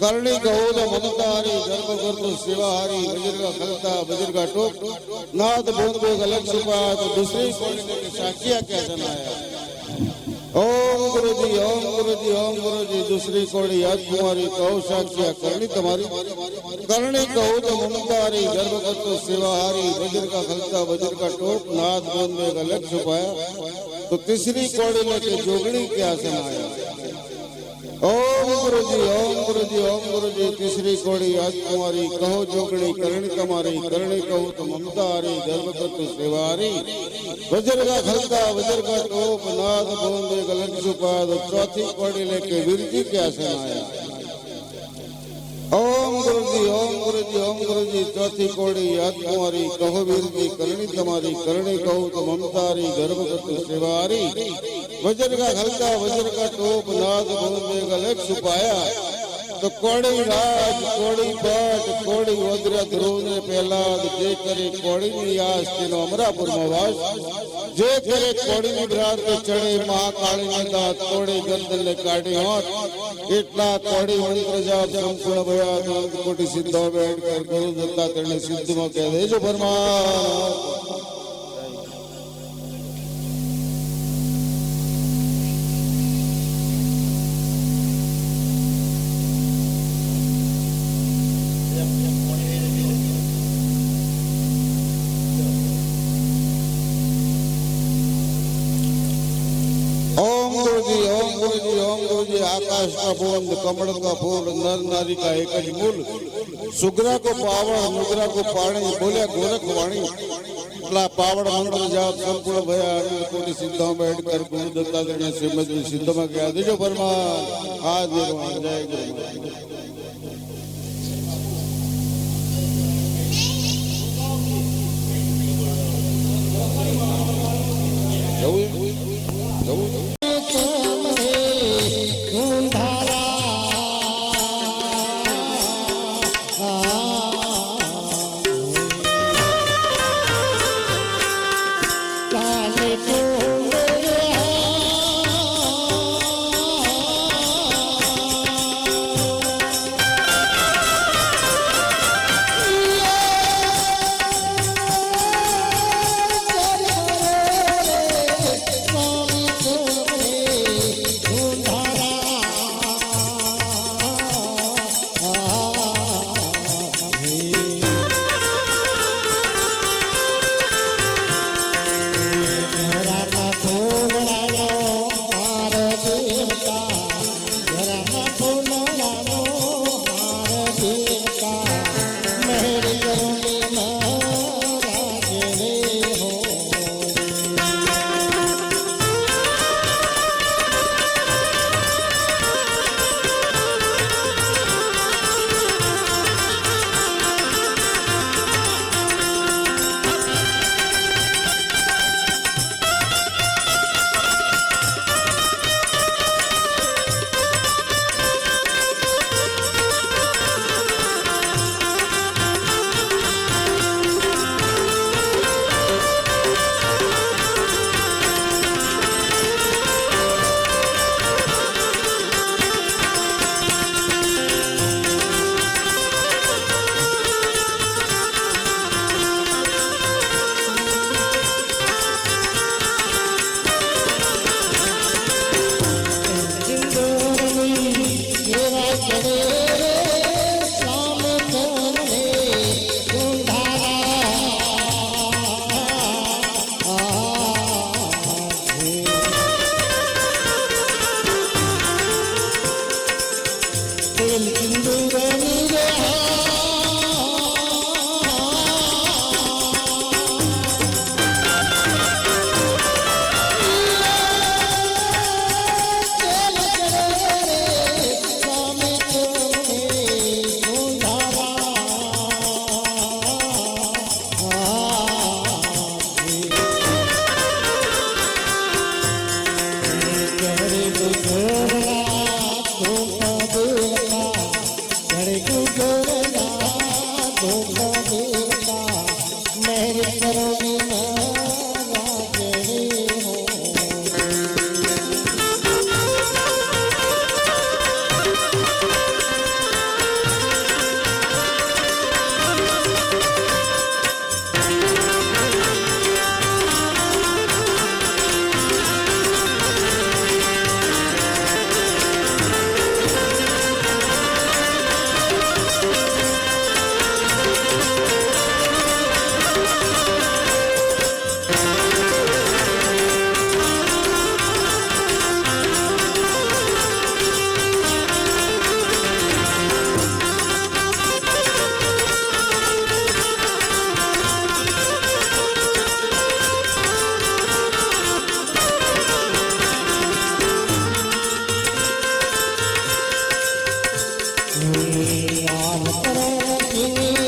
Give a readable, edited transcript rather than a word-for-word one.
करणी गौद ममतारी गर्भ करतो सेवाहारी वज्रगा खलता वज्रगा टोप नाथ बोध अलग छुपा तो दूसरी कोड़ी ने साखिया क्या जनाया ओम गुरुजी ओम गुरुजी ओम गुरुजी दूसरी कोड़ी आज कुमारी कहो साखिया करणी तुम्हारी करणी गौद ममतारी गर्भ करतो सेवाहारी वज्रगा खलता वज्रगा टोप नाथ बोध अलग छुपाया तो तीसरी कोड़ी लेके जोगणी क्या जनाया ओम गुरुजी ओम गुरुजी ओम गुरुजी तीसरी कोड़ी आज कुमारी कहो जोगड़ी करणी तुम्हारी करणी कहो तो ममतारी गर्भ करतो सेवारी वज्र का खलता वज्र का टोप नाथ बोंदे गलत छुपा तो चौथी कोड़ी लेके वीरजी क्या सुनाया ओम गुरुजी ओम गुरुजी ओम गुरुजी चौथी कोड़ी आज कुमारी कहो वीरजी करणी तुम्हारी करणी कहो तो ममतारी गर्भ करतो सेवारी वज्र का खलता वज्र का टोप नाथ बोंदे गलत छुपाया तो कोड़ी राज कोड़ी बाट कोड़ी वज्र ध्रुव ने पहलाद जे करे कोड़ी नी आस तेनो अमरापुर में वास जे करे कोड़ी नी बरात के चढ़े महाकाली ने दात कोड़ी गर्दन ले काढ़ी होठ इतना कोड़ी मंत्र जाप संपूर्ण भया अनंत कोटि सिद्धो बैठ कर गुरु दत्ता तेने सिद्ध में कह दे जो फरमान आकाश का बोंद कमल का फूल नर नारी का एक ज मूल सुग्रा को पावड़ मुगरा को पाणी बोले गोरख वाणी पावड़ मंत्र जाप संपूर्ण भया अनंत कोटि सिद्धों बैठ कर गुरु दत्ता देने से सिद्ध में गया जो फरमान आज जय गुरु યાદ કરો